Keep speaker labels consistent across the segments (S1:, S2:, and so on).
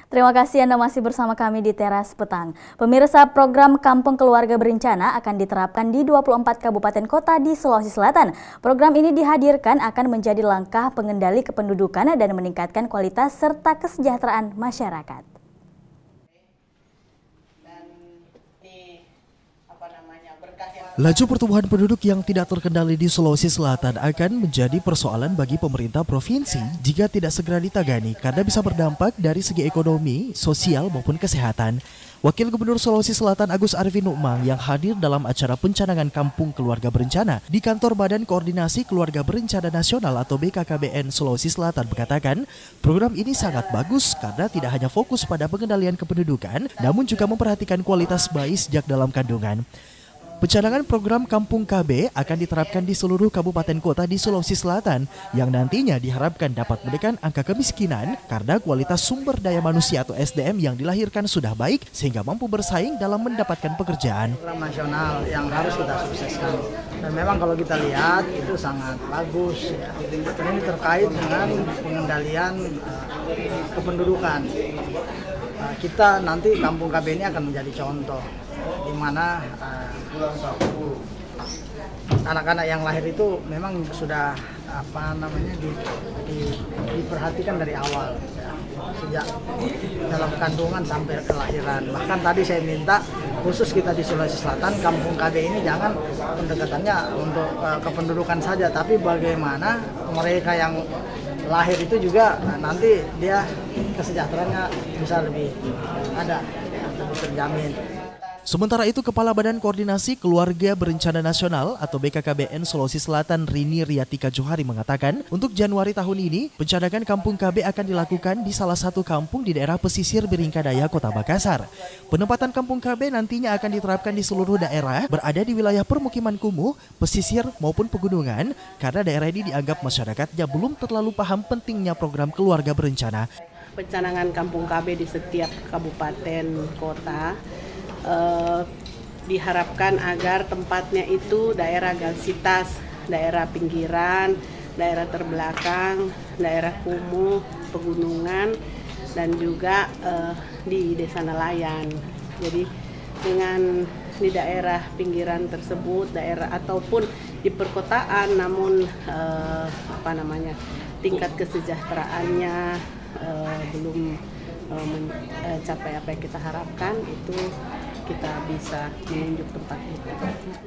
S1: Terima kasih Anda masih bersama kami di Teras Petang. Pemirsa, program Kampung Keluarga Berencana akan diterapkan di 24 kabupaten kota di Sulawesi Selatan. Program ini dihadirkan akan menjadi langkah pengendali kependudukan dan meningkatkan kualitas serta kesejahteraan masyarakat.
S2: Laju pertumbuhan penduduk yang tidak terkendali di Sulawesi Selatan akan menjadi persoalan bagi pemerintah provinsi jika tidak segera ditangani karena bisa berdampak dari segi ekonomi, sosial maupun kesehatan. Wakil Gubernur Sulawesi Selatan Agus Arifin Nukmang yang hadir dalam acara pencanangan Kampung Keluarga Berencana di kantor Badan Koordinasi Keluarga Berencana Nasional atau BKKBN Sulawesi Selatan mengatakan program ini sangat bagus karena tidak hanya fokus pada pengendalian kependudukan namun juga memperhatikan kualitas bayi sejak dalam kandungan. Pencanangan program Kampung KB akan diterapkan di seluruh kabupaten kota di Sulawesi Selatan yang nantinya diharapkan dapat menekan angka kemiskinan karena kualitas sumber daya manusia atau SDM yang dilahirkan sudah baik sehingga mampu bersaing dalam mendapatkan pekerjaan.
S3: Program nasional yang harus kita sukseskan dan memang kalau kita lihat itu sangat bagus ya. Ini terkait dengan pengendalian kependudukan. Kita nanti Kampung KB ini akan menjadi contoh di mana anak-anak yang lahir itu memang sudah diperhatikan dari awal ya, sejak dalam kandungan sampai kelahiran. Bahkan tadi saya minta khusus kita di Sulawesi Selatan Kampung KB ini jangan pendekatannya untuk kependudukan saja, tapi bagaimana mereka yang lahir itu juga nanti dia kesejahteraannya bisa lebih ada, lebih terjamin.
S2: Sementara itu, Kepala Badan Koordinasi Keluarga Berencana Nasional atau BKKBN Sulawesi Selatan Rini Riyatika Johari mengatakan, untuk Januari tahun ini, pencanangan Kampung KB akan dilakukan di salah satu kampung di daerah pesisir Biringkadaya, Kota Makassar. Penempatan Kampung KB nantinya akan diterapkan di seluruh daerah berada di wilayah permukiman kumuh, pesisir maupun pegunungan, karena daerah ini dianggap masyarakatnya belum terlalu paham pentingnya program keluarga berencana.
S4: Pencanangan Kampung KB di setiap kabupaten kota diharapkan agar tempatnya itu daerah galsitas, daerah pinggiran, daerah terbelakang, daerah kumuh, pegunungan, dan juga di desa nelayan. Jadi dengan di daerah pinggiran tersebut, daerah ataupun di perkotaan, namun tingkat kesejahteraannya belum mencapai apa yang kita harapkan, itu kita bisa menunjuk tempat itu.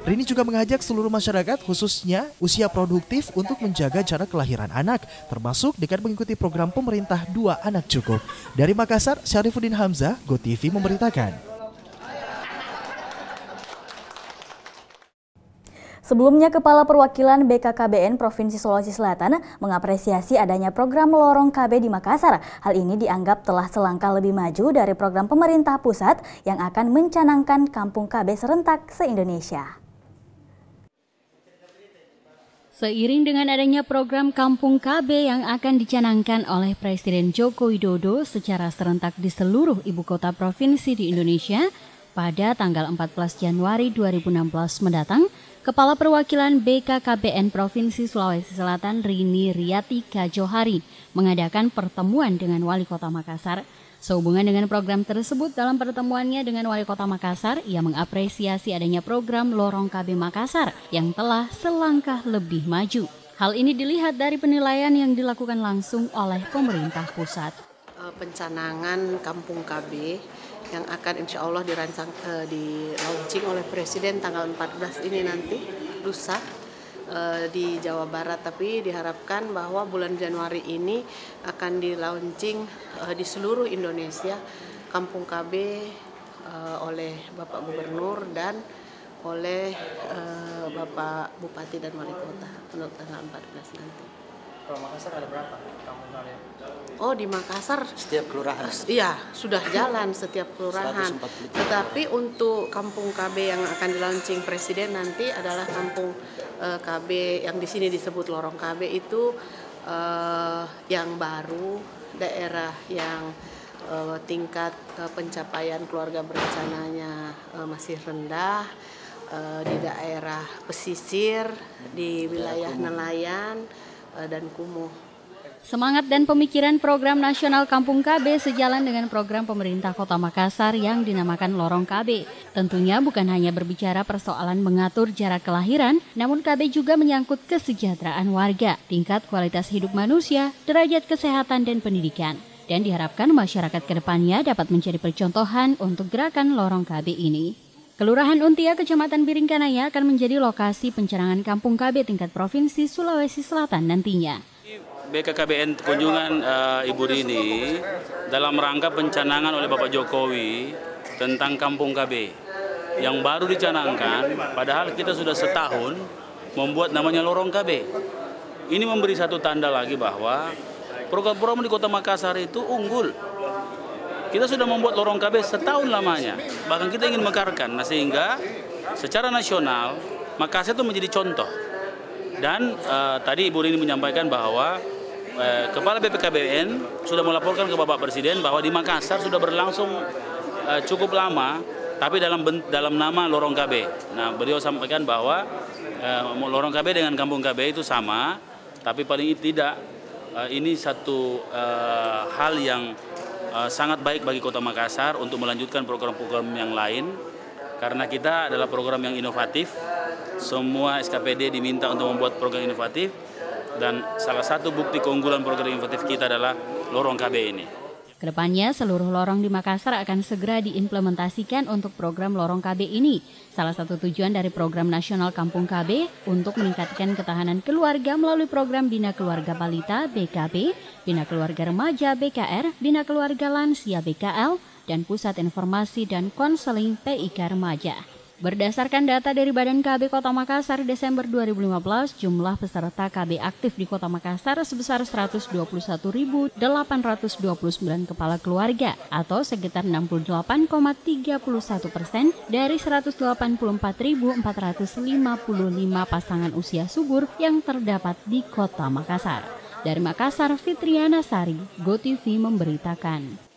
S2: Rini juga mengajak seluruh masyarakat khususnya usia produktif untuk menjaga jarak kelahiran anak, termasuk dengan mengikuti program pemerintah 2 anak cukup. Dari Makassar, Syarifuddin Hamzah, GoTV memberitakan.
S1: Sebelumnya, Kepala Perwakilan BKKBN Provinsi Sulawesi Selatan mengapresiasi adanya program Lorong KB di Makassar. Hal ini dianggap telah selangkah lebih maju dari program pemerintah pusat yang akan mencanangkan Kampung KB serentak se-Indonesia.
S5: Seiring dengan adanya program Kampung KB yang akan dicanangkan oleh Presiden Joko Widodo secara serentak di seluruh ibu kota provinsi di Indonesia pada tanggal 14 Januari 2016 mendatang, Kepala Perwakilan BKKBN Provinsi Sulawesi Selatan Rini Riyatika Johari mengadakan pertemuan dengan Wali Kota Makassar. Sehubungan dengan program tersebut, dalam pertemuannya dengan Wali Kota Makassar, ia mengapresiasi adanya program Lorong KB Makassar yang telah selangkah lebih maju. Hal ini dilihat dari penilaian yang dilakukan langsung oleh pemerintah pusat.
S4: Pencanangan Kampung KB yang akan insya Allah di launching oleh Presiden tanggal 14 ini nanti, lusa, di Jawa Barat. Tapi diharapkan bahwa bulan Januari ini akan di launching di seluruh Indonesia Kampung KB oleh Bapak Gubernur dan oleh Bapak Bupati dan Wali Kota untuk tanggal 14 nanti.
S3: Kalau Makassar ada berapa kampung kalian?
S4: Oh, di Makassar
S3: Setiap kelurahan?
S4: Iya, sudah jalan setiap kelurahan. Tetapi untuk Kampung KB yang akan dilaunching Presiden nanti adalah Kampung KB yang di sini disebut Lorong KB itu yang baru, daerah yang tingkat pencapaian keluarga berencananya masih rendah, di daerah pesisir, di wilayah nelayan dan kumuh.
S5: Semangat dan pemikiran program nasional Kampung KB sejalan dengan program pemerintah Kota Makassar yang dinamakan Lorong KB. Tentunya bukan hanya berbicara persoalan mengatur jarak kelahiran, namun KB juga menyangkut kesejahteraan warga, tingkat kualitas hidup manusia, derajat kesehatan dan pendidikan. Dan diharapkan masyarakat kedepannya dapat menjadi percontohan untuk gerakan Lorong KB ini. Kelurahan Untia, Kecamatan Biringkanaya akan menjadi lokasi pencanangan Kampung KB tingkat Provinsi Sulawesi Selatan nantinya.
S6: BKKBN kunjungan Ibu Rini dalam rangka pencanangan oleh Bapak Jokowi tentang Kampung KB yang baru dicanangkan, padahal kita sudah setahun membuat namanya Lorong KB. Ini memberi satu tanda lagi bahwa program-program di Kota Makassar itu unggul. Kita sudah membuat Lorong KB setahun lamanya, bahkan kita ingin mekarkan, sehingga secara nasional Makassar itu menjadi contoh. Dan tadi Ibu Rini menyampaikan bahwa Kepala BPKBN sudah melaporkan ke Bapak Presiden bahwa di Makassar sudah berlangsung cukup lama, tapi dalam nama Lorong KB. Nah, beliau sampaikan bahwa Lorong KB dengan Kampung KB itu sama, tapi paling tidak ini satu hal yang sangat baik bagi Kota Makassar untuk melanjutkan program-program yang lain, karena kita adalah program yang inovatif. Semua SKPD diminta untuk membuat program inovatif, dan salah satu bukti keunggulan program inovatif kita adalah Lorong KB ini.
S5: Kedepannya seluruh lorong di Makassar akan segera diimplementasikan untuk program Lorong KB ini. Salah satu tujuan dari program nasional Kampung KB untuk meningkatkan ketahanan keluarga melalui program Bina Keluarga Balita BKB, Bina Keluarga Remaja BKR, Bina Keluarga Lansia BKL, dan Pusat Informasi dan Konseling PIK Remaja. Berdasarkan data dari Badan KB Kota Makassar Desember 2015, jumlah peserta KB aktif di Kota Makassar sebesar 121.829 kepala keluarga atau sekitar 68,31% dari 184.455 pasangan usia subur yang terdapat di Kota Makassar. Dari Makassar, Fitriana Sari, GoTV memberitakan.